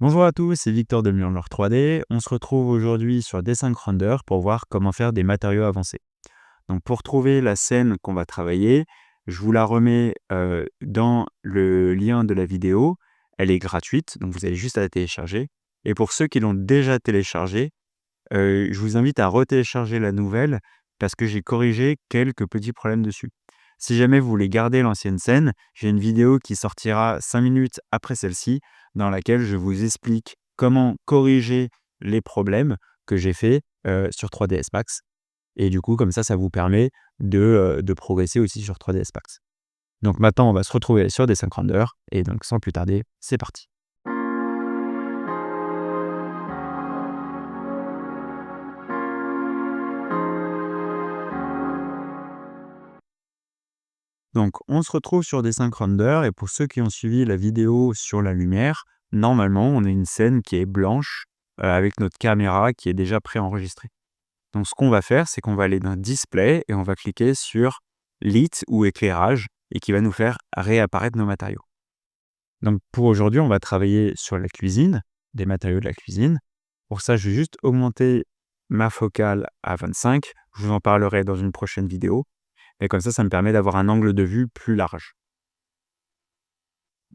Bonjour à tous, c'est Victor de Murmure 3D. On se retrouve aujourd'hui sur Desync Render pour voir comment faire des matériaux avancés. Donc pour trouver la scène qu'on va travailler, je vous la remets dans le lien de la vidéo. Elle est gratuite, donc vous avez juste à la télécharger. Et pour ceux qui l'ont déjà téléchargée, je vous invite à retélécharger la nouvelle parce que j'ai corrigé quelques petits problèmes dessus. Si jamais vous voulez garder l'ancienne scène, j'ai une vidéo qui sortira 5 minutes après celle-ci, dans laquelle je vous explique comment corriger les problèmes que j'ai faits sur 3ds Max. Et du coup, comme ça vous permet de progresser aussi sur 3ds Max. Donc maintenant, on va se retrouver sur Desync Render. Et donc, sans plus tarder, c'est parti. Donc, on se retrouve sur Desync Render. Et pour ceux qui ont suivi la vidéo sur la lumière, normalement, on a une scène qui est blanche avec notre caméra qui est déjà préenregistrée. Donc, ce qu'on va faire, c'est qu'on va aller dans Display et on va cliquer sur Lit ou éclairage et qui va nous faire réapparaître nos matériaux. Donc, pour aujourd'hui, on va travailler sur la cuisine, des matériaux de la cuisine. Pour ça, je vais juste augmenter ma focale à 25. Je vous en parlerai dans une prochaine vidéo. Et comme ça me permet d'avoir un angle de vue plus large.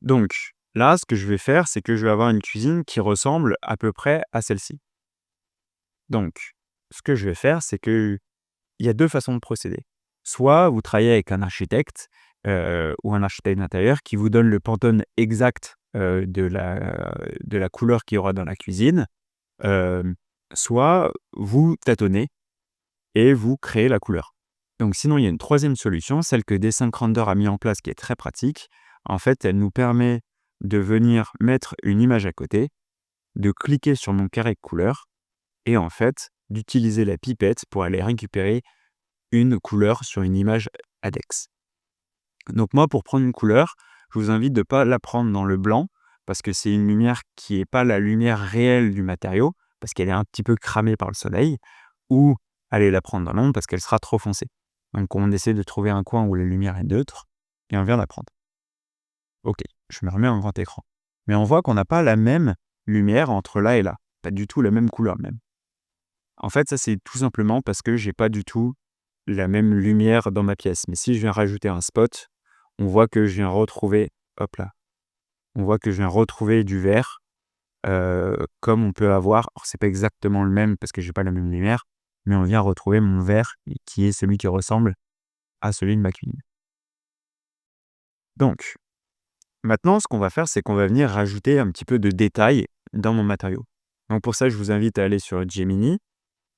Donc, là, ce que je vais faire, c'est que je vais avoir une cuisine qui ressemble à peu près à celle-ci. Donc, ce que je vais faire, c'est qu'il y a deux façons de procéder. Soit vous travaillez avec un architecte ou un architecte d'intérieur qui vous donne le Pantone exact de la couleur qu'il y aura dans la cuisine. Soit vous tâtonnez et vous créez la couleur. Donc sinon, il y a une troisième solution, celle que Desync Render a mis en place qui est très pratique. En fait, elle nous permet de venir mettre une image à côté, de cliquer sur mon carré de couleur et en fait, d'utiliser la pipette pour aller récupérer une couleur sur une image ADEX. Donc moi, pour prendre une couleur, je vous invite de ne pas la prendre dans le blanc parce que c'est une lumière qui n'est pas la lumière réelle du matériau parce qu'elle est un petit peu cramée par le soleil, ou allez la prendre dans l'ombre parce qu'elle sera trop foncée. Donc on essaie de trouver un coin où la lumière est neutre et on vient la prendre. Ok, je me remets en grand écran. Mais on voit qu'on n'a pas la même lumière entre là et là. Pas du tout la même couleur même. En fait, ça c'est tout simplement parce que j'ai pas du tout la même lumière dans ma pièce. Mais si je viens rajouter un spot, on voit que je viens retrouver, hop là, on voit que je viens retrouver du vert, comme on peut avoir. Alors c'est pas exactement le même parce que j'ai pas la même lumière, mais on vient retrouver mon vert qui est celui qui ressemble à celui de ma cuisine. Donc, maintenant, ce qu'on va faire, c'est qu'on va venir rajouter un petit peu de détails dans mon matériau. Donc pour ça, je vous invite à aller sur Gemini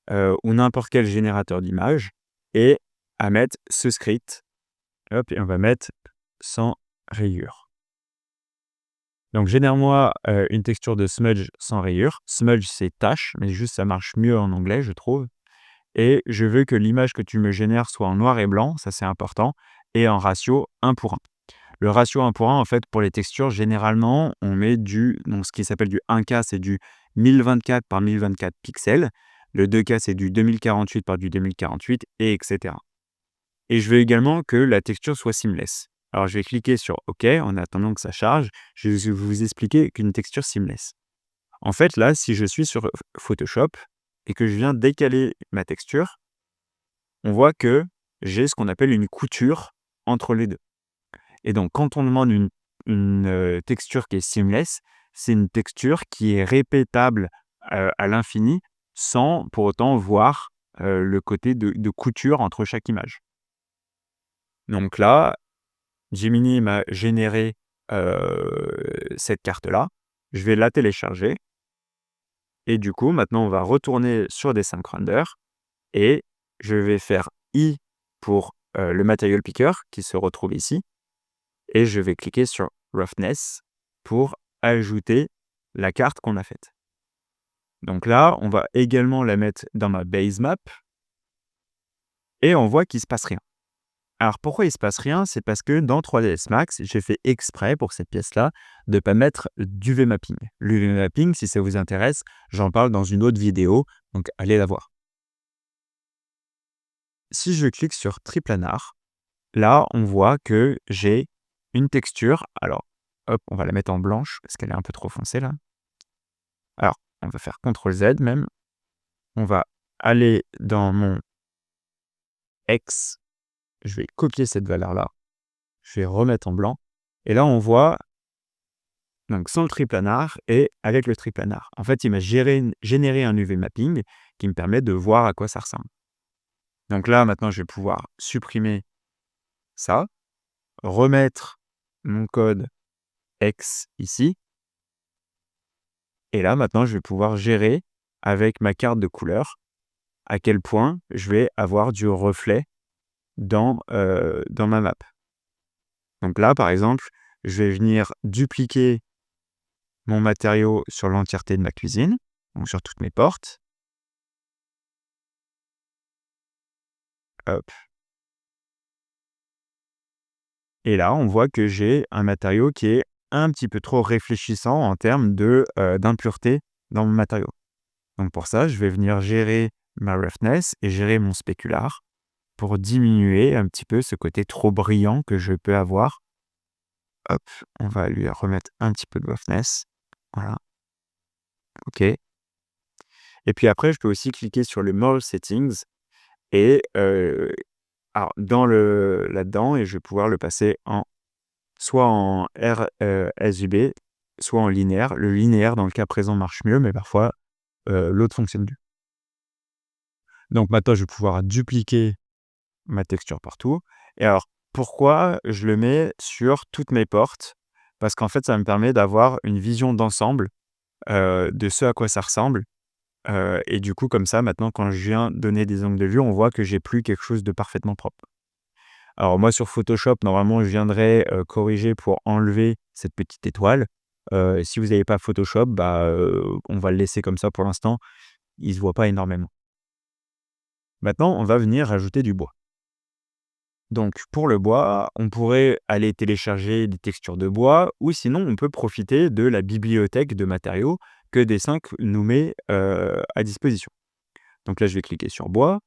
ou n'importe quel générateur d'images et à mettre ce script. Hop, et on va mettre sans rayures. Donc génère-moi une texture de smudge sans rayures. Smudge, c'est tache, mais juste ça marche mieux en anglais, je trouve. Et je veux que l'image que tu me génères soit en noir et blanc, ça c'est important, et en ratio 1:1. Le ratio 1:1, en fait, pour les textures, généralement, on met donc ce qui s'appelle du 1K, c'est du 1024 par 1024 pixels. Le 2K, c'est du 2048 par du 2048, et etc. Et je veux également que la texture soit seamless. Alors, je vais cliquer sur OK en attendant que ça charge. Je vais vous expliquer qu'une texture seamless. En fait, là, si je suis sur Photoshop et que je viens décaler ma texture, on voit que j'ai ce qu'on appelle une couture entre les deux. Et donc, quand on demande une texture qui est seamless, c'est une texture qui est répétable à l'infini sans pour autant voir le côté de couture entre chaque image. Donc là, Gemini m'a généré cette carte-là. Je vais la télécharger. Et du coup, maintenant, on va retourner sur Desync Render et je vais faire I pour le Material Picker qui se retrouve ici. Et je vais cliquer sur Roughness pour ajouter la carte qu'on a faite. Donc là, on va également la mettre dans ma base map et on voit qu'il ne se passe rien. Alors pourquoi il ne se passe rien? C'est parce que dans 3ds Max, j'ai fait exprès pour cette pièce-là de ne pas mettre d'UV mapping. L'UV mapping, si ça vous intéresse, j'en parle dans une autre vidéo, donc allez la voir. Si je clique sur Triplanar, là, on voit que j'ai une texture. Alors, hop, on va la mettre en blanche parce qu'elle est un peu trop foncée là. Alors, on va faire CTRL Z même. On va aller dans mon X. Je vais copier cette valeur-là. Je vais remettre en blanc. Et là, on voit donc sans le triplanar et avec le triplanar. En fait, il m'a généré un UV mapping qui me permet de voir à quoi ça ressemble. Donc là, maintenant, je vais pouvoir supprimer ça, remettre mon code X ici. Et là, maintenant, je vais pouvoir gérer avec ma carte de couleur à quel point je vais avoir du reflet dans ma map. Donc là, par exemple, je vais venir dupliquer mon matériau sur l'entièreté de ma cuisine, donc sur toutes mes portes. Hop. Et là, on voit que j'ai un matériau qui est un petit peu trop réfléchissant en termes d'impureté dans mon matériau. Donc pour ça, je vais venir gérer ma roughness et gérer mon spécular pour diminuer un petit peu ce côté trop brillant que je peux avoir. Hop, on va lui remettre un petit peu de roughness. Voilà. OK. Et puis après, je peux aussi cliquer sur le More Settings et alors là-dedans et je vais pouvoir le passer soit en RSUB, soit en linéaire. Le linéaire, dans le cas présent, marche mieux, mais parfois, l'autre fonctionne mieux. Donc maintenant, je vais pouvoir dupliquer ma texture partout. Et alors, pourquoi je le mets sur toutes mes portes? Parce qu'en fait, ça me permet d'avoir une vision d'ensemble, de ce à quoi ça ressemble. Et du coup, comme ça, maintenant, quand je viens donner des angles de vue, on voit que j'ai plus quelque chose de parfaitement propre. Alors moi, sur Photoshop, normalement, je viendrais, corriger pour enlever cette petite étoile. Si vous n'avez pas Photoshop, on va le laisser comme ça pour l'instant. Il ne se voit pas énormément. Maintenant, on va venir rajouter du bois. Donc pour le bois, on pourrait aller télécharger des textures de bois ou sinon on peut profiter de la bibliothèque de matériaux que Dessinc nous met, à disposition. Donc là, je vais cliquer sur bois.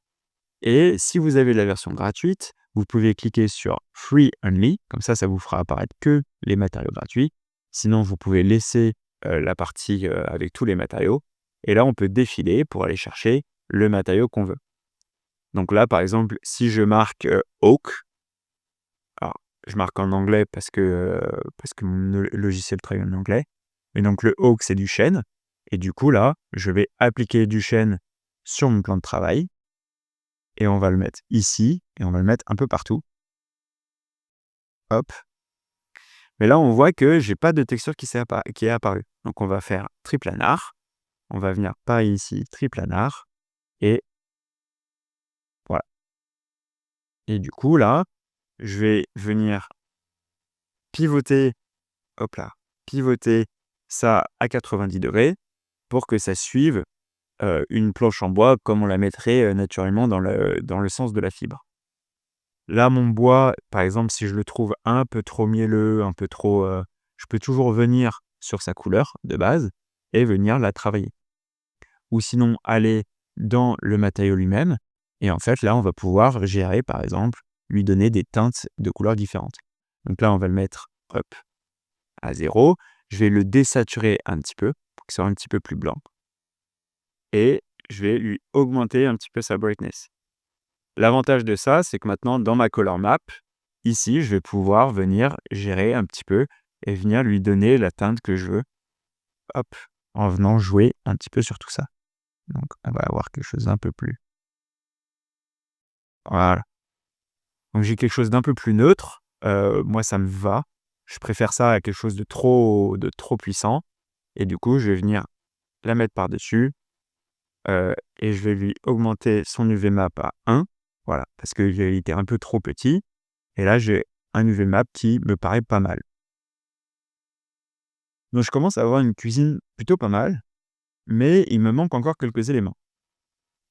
Et si vous avez la version gratuite, vous pouvez cliquer sur Free Only, comme ça vous fera apparaître que les matériaux gratuits. Sinon, vous pouvez laisser la partie avec tous les matériaux. Et là, on peut défiler pour aller chercher le matériau qu'on veut. Donc là, par exemple, si je marque Oak, alors je marque en anglais parce que mon logiciel travaille en anglais. Mais donc le Oak, c'est du chêne. Et du coup, là, je vais appliquer du chêne sur mon plan de travail. Et on va le mettre ici, et on va le mettre un peu partout. Hop. Mais là, on voit que j'ai pas de texture qui est apparue. Donc on va faire triplanar. On va venir par ici, triplanar. Et voilà. Et du coup, là, je vais venir pivoter, hop là, pivoter ça à 90 degrés pour que ça suive une planche en bois comme on la mettrait naturellement dans le sens de la fibre. Là, mon bois, par exemple, si je le trouve un peu trop mielleux, un peu trop, je peux toujours venir sur sa couleur de base et venir la travailler. Ou sinon aller dans le matériau lui-même et en fait, là, on va pouvoir gérer, par exemple, lui donner des teintes de couleurs différentes. Donc là, on va le mettre, hop, à 0. Je vais le désaturer un petit peu pour qu'il soit un petit peu plus blanc et je vais lui augmenter un petit peu sa brightness. L'avantage de ça, c'est que maintenant, dans ma color map, ici, je vais pouvoir venir gérer un petit peu et venir lui donner la teinte que je veux. Hop, en venant jouer un petit peu sur tout ça. Donc, on va avoir quelque chose d'un peu plus. Voilà. Donc, j'ai quelque chose d'un peu plus neutre. Moi, ça me va. Je préfère ça à quelque chose de trop puissant. Et du coup, je vais venir la mettre par-dessus. Et je vais lui augmenter son UV map à 1. Voilà, parce qu'il était un peu trop petit. Et là, j'ai un UV map qui me paraît pas mal. Donc je commence à avoir une cuisine plutôt pas mal, mais il me manque encore quelques éléments.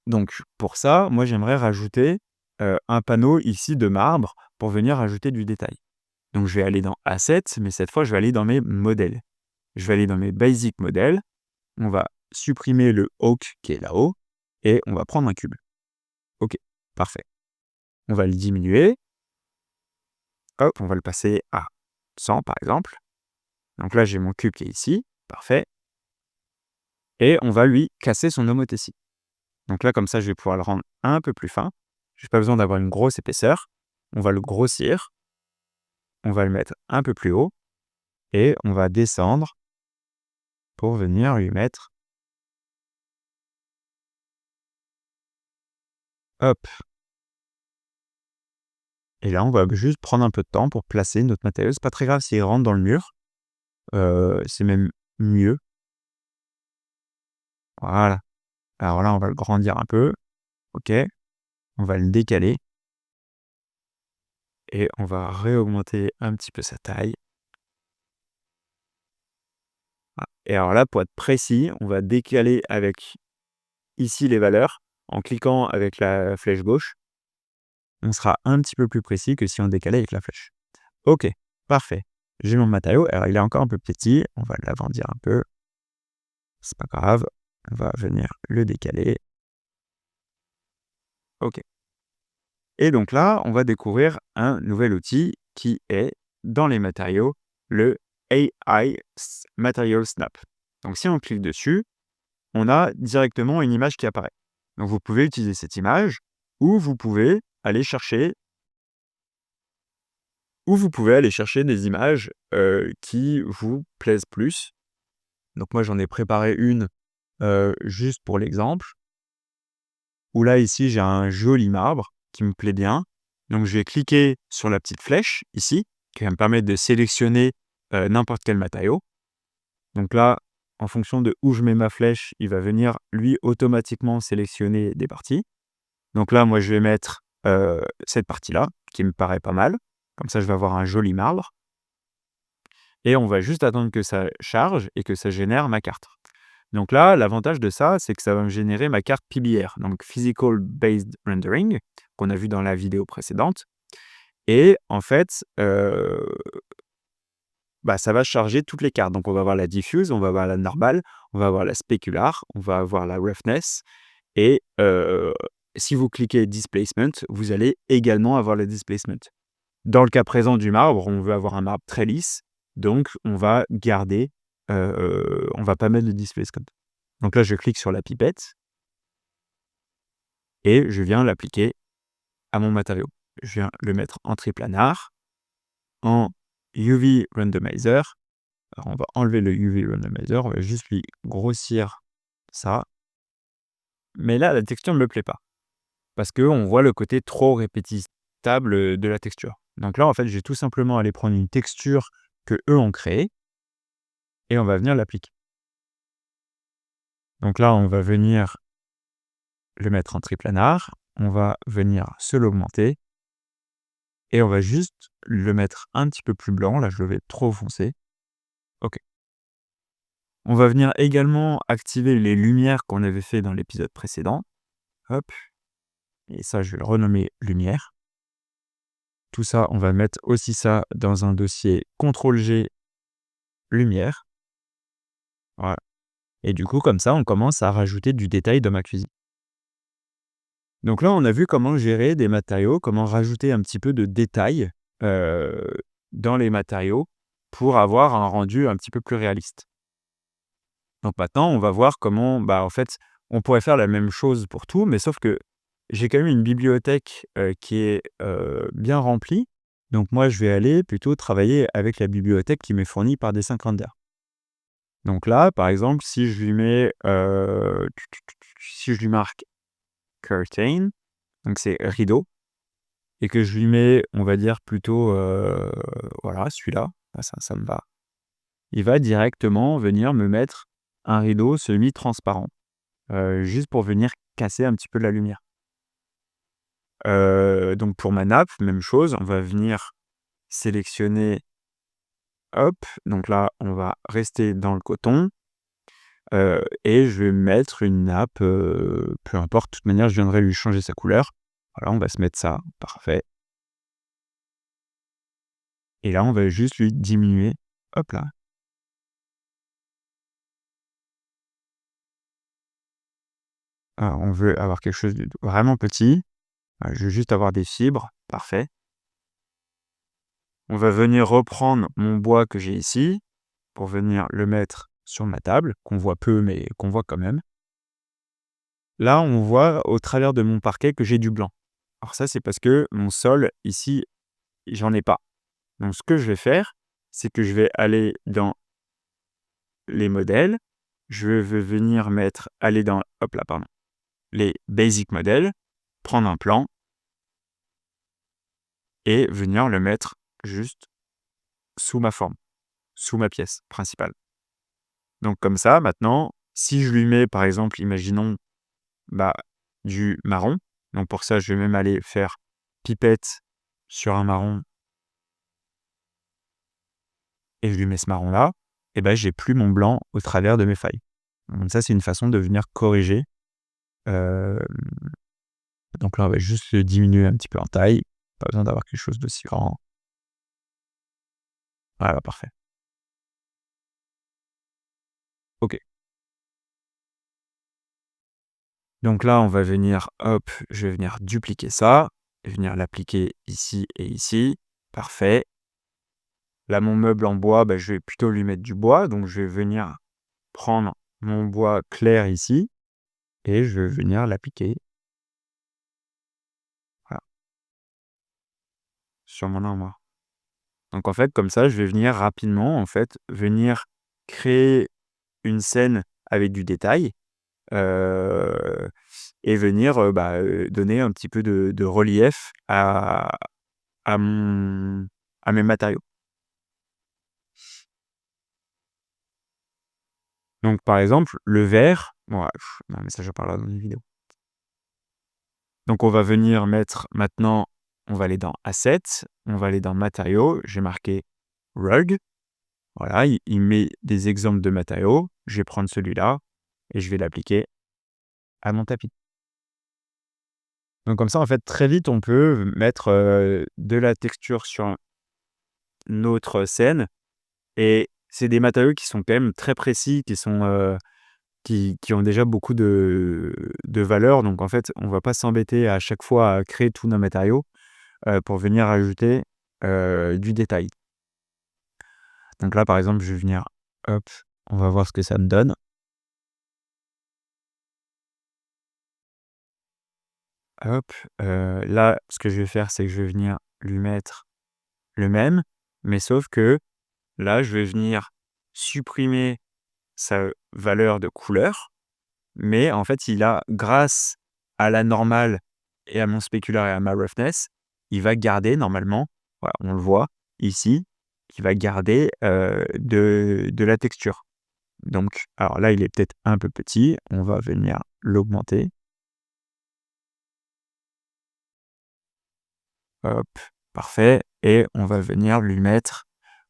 Donc pour ça, moi j'aimerais rajouter, un panneau ici de marbre pour venir ajouter du détail. Donc je vais aller dans Assets, mais cette fois je vais aller dans mes modèles. Je vais aller dans mes Basic Models, on va supprimer le Oak qui est là-haut et on va prendre un cube. OK, parfait. On va le diminuer. Hop, on va le passer à 100 par exemple. Donc là j'ai mon cube qui est ici, parfait. et on va lui casser son homothétie. Donc là, comme ça, je vais pouvoir le rendre un peu plus fin. J'ai pas besoin d'avoir une grosse épaisseur. On va le grossir, on va le mettre un peu plus haut et on va descendre pour venir lui mettre, hop. Et là, on va juste prendre un peu de temps pour placer notre matériau. C'est pas très grave s'il rentre dans le mur, c'est même mieux. Voilà. Alors là, on va le grandir un peu, OK. On va le décaler et on va réaugmenter un petit peu sa taille. Voilà. Et alors là, pour être précis, on va décaler avec ici les valeurs en cliquant avec la flèche gauche. On sera un petit peu plus précis que si on décalait avec la flèche. OK, parfait. J'ai mon matériau. Alors il est encore un peu petit, on va l'agrandir un peu. C'est pas grave, on va venir le décaler. OK. Et donc là, on va découvrir un nouvel outil qui est dans les matériaux, le AI Material Snap. Donc si on clique dessus, on a directement une image qui apparaît. Donc vous pouvez utiliser cette image ou vous pouvez aller chercher des images qui vous plaisent plus. Donc moi, j'en ai préparé une juste pour l'exemple, où là, ici, j'ai un joli marbre qui me plaît bien. Donc je vais cliquer sur la petite flèche ici, qui va me permettre de sélectionner n'importe quel matériau. Donc là, en fonction de où je mets ma flèche, il va venir, lui, automatiquement sélectionner des parties. Donc là, moi, je vais mettre cette partie-là, qui me paraît pas mal. Comme ça, je vais avoir un joli marbre. Et on va juste attendre que ça charge et que ça génère ma carte. Donc là, l'avantage de ça, c'est que ça va me générer ma carte PBR, donc Physical Based Rendering, qu'on a vu dans la vidéo précédente. Et en fait, ça va charger toutes les cartes. Donc on va avoir la diffuse, on va avoir la normale, on va avoir la specular, on va avoir la roughness. Et si vous cliquez displacement, vous allez également avoir le displacement. Dans le cas présent du marbre, on veut avoir un marbre très lisse, donc on va garder, on va pas mettre de displacement. Donc là, je clique sur la pipette et je viens l'appliquer à mon matériau. Je viens le mettre en triplanar, en UV Randomizer. Alors on va enlever le UV Randomizer, on va juste lui grossir ça. Mais là, la texture ne me plaît pas, parce qu'on voit le côté trop répétitable de la texture. Donc là, en fait, je vais tout simplement aller prendre une texture qu'eux ont créée et on va venir l'appliquer. Donc là, on va venir le mettre en triplanar, on va venir se l'augmenter et on va juste le mettre un petit peu plus blanc. Là, je le vais trop foncé. OK. On va venir également activer les lumières qu'on avait fait dans l'épisode précédent. Hop. Et ça, je vais le renommer lumière. Tout ça, on va mettre aussi ça dans un dossier CTRL-G lumière. Voilà. Et du coup, comme ça, on commence à rajouter du détail dans ma cuisine. Donc là, on a vu comment gérer des matériaux, comment rajouter un petit peu de détail dans les matériaux pour avoir un rendu un petit peu plus réaliste. Donc maintenant, on va voir comment, en fait, on pourrait faire la même chose pour tout, mais sauf que j'ai quand même une bibliothèque qui est bien remplie. Donc moi, je vais aller plutôt travailler avec la bibliothèque qui m'est fournie par Dessin-Render. Donc là, par exemple, si je lui mets, si je lui marque curtain, donc c'est rideau, et que je lui mets, on va dire plutôt, voilà, celui-là, ça me va. Il va directement venir me mettre un rideau semi-transparent, juste pour venir casser un petit peu la lumière. Donc pour ma nappe, même chose, on va venir sélectionner, hop, donc là, on va rester dans le coton, et je vais mettre une nappe, peu importe, de toute manière, je viendrai lui changer sa couleur. Voilà, on va se mettre ça, parfait. Et là, on va juste lui diminuer, hop là. Ah, on veut avoir quelque chose de vraiment petit. Je veux juste avoir des fibres, parfait. On va venir reprendre mon bois que j'ai ici, pour venir le mettre sur ma table, qu'on voit peu, mais qu'on voit quand même. Là, on voit au travers de mon parquet que j'ai du blanc. Alors ça, c'est parce que mon sol, ici, j'en ai pas. Donc ce que je vais faire, c'est que je vais aller dans les modèles, je vais venir aller dans, hop là, pardon, les basic modèles, prendre un plan et venir le mettre juste sous ma forme, sous ma pièce principale. Donc comme ça, maintenant, si je lui mets, par exemple, imaginons du marron, donc pour ça, je vais même aller faire pipette sur un marron et je lui mets ce marron-là, et j'ai plus mon blanc au travers de mes failles. Donc ça, c'est une façon de venir corriger. Hem, donc là, on va juste le diminuer un petit peu en taille. Pas besoin d'avoir quelque chose d'aussi grand. Voilà, parfait. OK. Donc là, on va venir, hop, je vais venir dupliquer ça, venir l'appliquer ici et ici. Parfait. Là, mon meuble en bois, je vais plutôt lui mettre du bois, donc je vais venir prendre mon bois clair ici et je vais venir l'appliquer, voilà, sur mon armoire. Donc en fait, comme ça, je vais venir rapidement, en fait, venir créer une scène avec du détail, heu et venir, donner un petit peu de relief à mon à mes matériaux. Donc par exemple, le verre, bon, non mais ça j'en parlerai dans une vidéo. Donc on va venir mettre maintenant, on va aller dans Assets, on va aller dans Matériaux, j'ai marqué Rug. Voilà, il met des exemples de matériaux. Je vais prendre celui-là et je vais l'appliquer à mon tapis. Donc comme ça, en fait, très vite, on peut mettre, de la texture sur notre scène et c'est des matériaux qui sont quand même très précis, qui ont déjà beaucoup de valeur. Donc en fait, on va pas s'embêter à chaque fois à créer tous nos matériaux, pour venir ajouter, du détail. Donc là, par exemple, je vais venir, hop, on va voir ce que ça me donne. Hop, là, ce que je vais faire, c'est que je vais venir lui mettre le même, mais sauf que là, je vais venir supprimer sa valeur de couleur, mais en fait, grâce à la normale et à mon spécular et à ma roughness, il va garder normalement, voilà, on le voit ici, il va garder, de la texture. Donc alors là, il est peut-être un peu petit, on va venir l'augmenter. Hop, parfait et on va venir lui mettre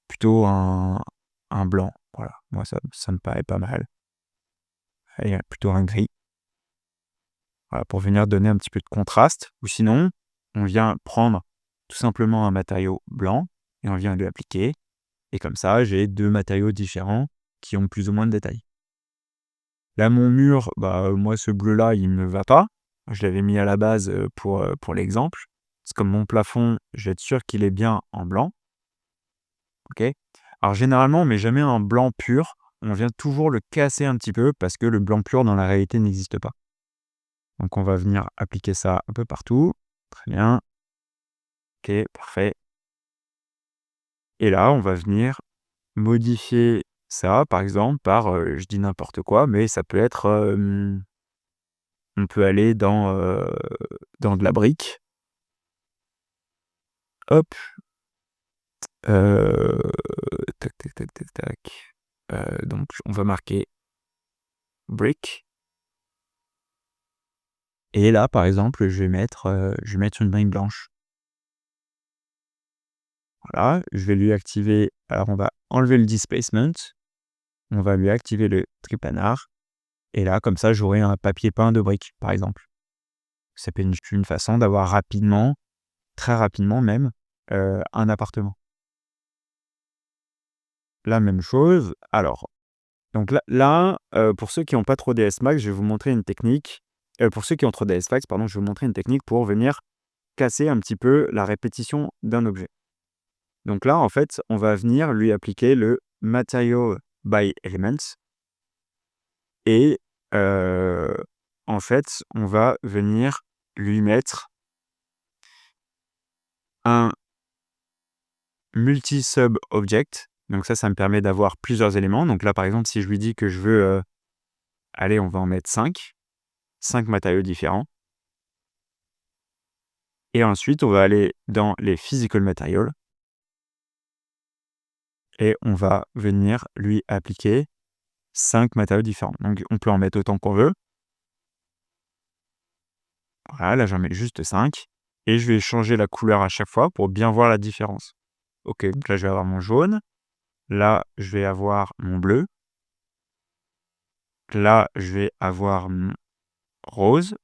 plutôt un blanc. Voilà, moi ça me paraît pas mal et plutôt un gris. Voilà, pour venir donner un petit peu de contraste ou sinon, on vient prendre tout simplement un matériau blanc et on vient lui appliquer et comme ça, j'ai 2 matériaux différents qui ont plus ou moins de détails. Là, mon mur, moi ce bleu-là, il me va pas. Je l'avais mis à la base, pour l'exemple. C'est comme mon plafond, je vais être sûr qu'il est bien en blanc. OK? Alors généralement, on met jamais un blanc pur, on vient toujours le casser un petit peu parce que le blanc pur dans la réalité n'existe pas. Donc on va venir appliquer ça un peu partout. Très bien. OK, parfait et là, on va venir modifier ça, par exemple, je dis n'importe quoi, mais ça peut être, on peut aller dans de la brique. Hop, heu, tac, tac, tac, tac, tac. Donc on va marquer brick et là, par exemple, je vais mettre une brique blanche. Voilà, je vais lui activer alors on va enlever le displacement, on va lui activer le triplanar et là, comme ça, j'aurai un papier peint de briques, par exemple. Ça peut être une façon d'avoir rapidement, très rapidement même, un appartement. La même chose, alors, donc pour ceux qui ont pas trop DS Max, je vais vous montrer une technique, pour ceux qui ont trop DS Max, pardon, je vais vous montrer une technique pour venir casser un petit peu la répétition d'un objet. Donc là, en fait, on va venir lui appliquer le Material by Elements. et en fait, on va venir lui mettre un multi-sub object. Donc ça me permet d'avoir plusieurs éléments. Donc là, par exemple, si je lui dis que je veux, allez, on va en mettre 5 matériaux différents. Et ensuite, on va aller dans les physical materials et on va venir lui appliquer 5 matériaux différents. Donc on peut en mettre autant qu'on veut. Voilà, là j'en mets juste 5 et je vais changer la couleur à chaque fois pour bien voir la différence. OK, donc là je vais avoir mon jaune, là je vais avoir mon bleu, là je vais avoir mon rose,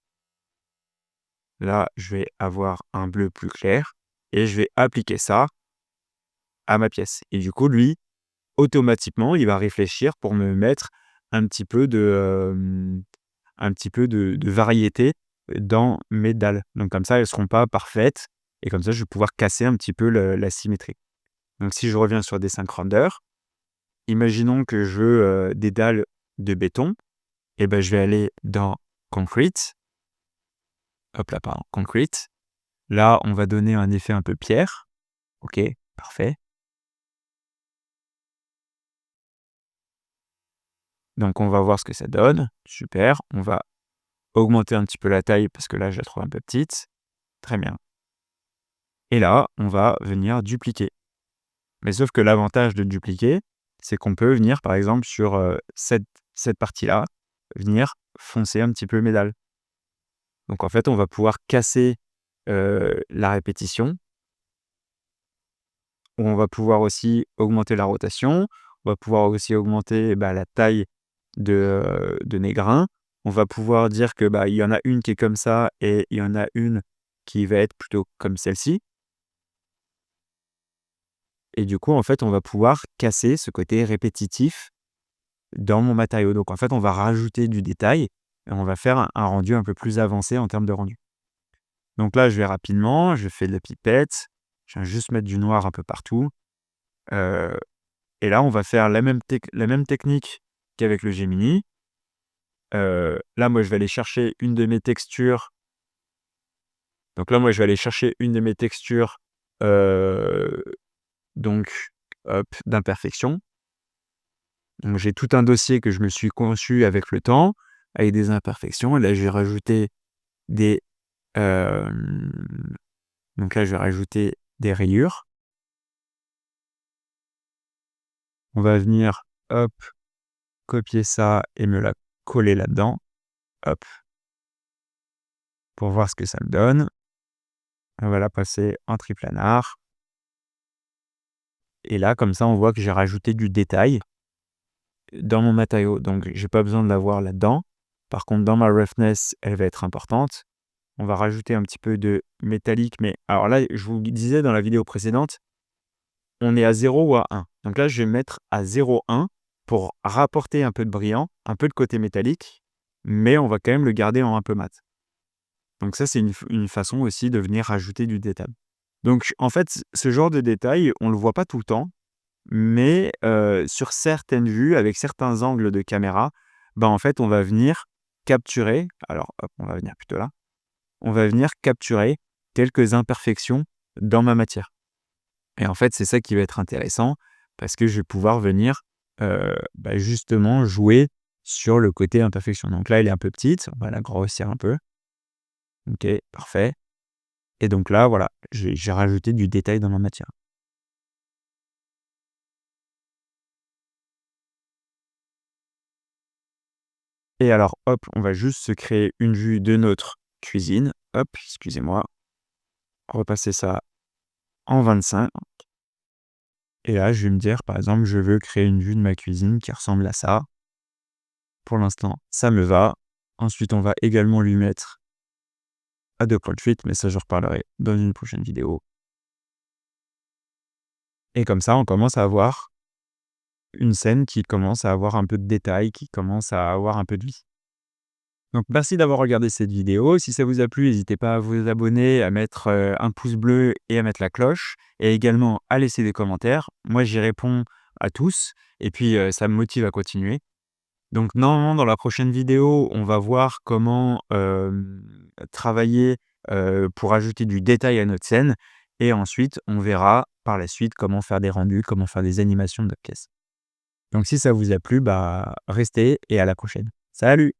là je vais avoir un bleu plus clair et je vais appliquer ça à ma pièce. Et du coup, lui, automatiquement, il va réfléchir pour me mettre un petit peu de variété dans mes dalles. Donc comme ça, elles ne seront pas parfaites et comme ça, je vais pouvoir casser un petit peu la symétrie. Donc si je reviens sur Dessin Render, imaginons que je veux des dalles de béton, et ben je vais aller dans Concrete. Hop là, pardon, Concrete. Là, on va donner un effet un peu pierre. OK, parfait. Donc on va voir ce que ça donne. Super. On va augmenter un petit peu la taille parce que là, je la trouve un peu petite. Très bien. Et là, on va venir dupliquer. Mais sauf que l'avantage de dupliquer, c'est qu'on peut venir, par exemple, sur cette partie-là, venir foncer un petit peu mes dalles. Donc en fait, on va pouvoir casser la répétition. On va pouvoir aussi augmenter la rotation. On va pouvoir aussi augmenter la taille de mes grains. On va pouvoir dire que il y en a une qui est comme ça et il y en a une qui va être plutôt comme celle-ci. Et du coup, en fait, on va pouvoir casser ce côté répétitif dans mon matériau. Donc en fait, on va rajouter du détail et on va faire un rendu un peu plus avancé en termes de rendu. Donc là, je vais rapidement, je fais de la pipette, je viens juste mettre du noir un peu partout. Et là, on va faire la même technique qu'avec le Gemini. Là, moi, je vais aller chercher une de mes textures. Donc là, moi, je vais aller chercher une de mes textures, donc, hop, d'imperfection. Donc j'ai tout un dossier que je me suis conçu avec le temps, avec des imperfections. Et là, je vais rajouter des, donc là, je vais rajouter des rayures. On va venir, hop, copier ça et me la coller là-dedans. Hop, pour voir ce que ça me donne. On va la passer en triplanar. Et là, comme ça, on voit que j'ai rajouté du détail dans mon matériau. Donc, j'ai pas besoin de l'avoir là-dedans. Par contre, dans ma roughness, elle va être importante. On va rajouter un petit peu de métallique. Mais alors là, je vous disais dans la vidéo précédente, on est à 0 ou à 1. Donc là, je vais mettre à 0,1 pour rapporter un peu de brillant, un peu de côté métallique, mais on va quand même le garder en un peu mat. Donc ça, c'est une façon aussi de venir rajouter du détail. Donc en fait, ce genre de détail, on ne le voit pas tout le temps, mais sur certaines vues, avec certains angles de caméra, en fait, on va venir capturer, alors hop, on va venir plutôt là, on va venir capturer quelques imperfections dans ma matière. Et en fait, c'est ça qui va être intéressant parce que je vais pouvoir venir, justement jouer sur le côté imperfection. Donc là, elle est un peu petite, on va la grossir un peu. OK, parfait. Et donc là, voilà, j'ai rajouté du détail dans ma matière. Et alors, hop, on va juste se créer une vue de notre cuisine. Hop, excusez-moi. Repasser ça en 25. Et là, je vais me dire, par exemple, je veux créer une vue de ma cuisine qui ressemble à ça. Pour l'instant, ça me va. Ensuite, on va également lui mettre Adobe Portrait, mais ça, je reparlerai dans une prochaine vidéo. Et comme ça, on commence à avoir une scène qui commence à avoir un peu de détail, qui commence à avoir un peu de vie. Donc merci d'avoir regardé cette vidéo. Si ça vous a plu, n'hésitez pas à vous abonner, à mettre un pouce bleu et à mettre la cloche. Et également à laisser des commentaires. Moi, j'y réponds à tous. Et puis, ça me motive à continuer. Donc normalement, dans la prochaine vidéo, on va voir comment, travailler, pour ajouter du détail à notre scène et ensuite on verra par la suite comment faire des rendus, comment faire des animations de notre pièce. Donc si ça vous a plu, bah, restez et à la prochaine. Salut!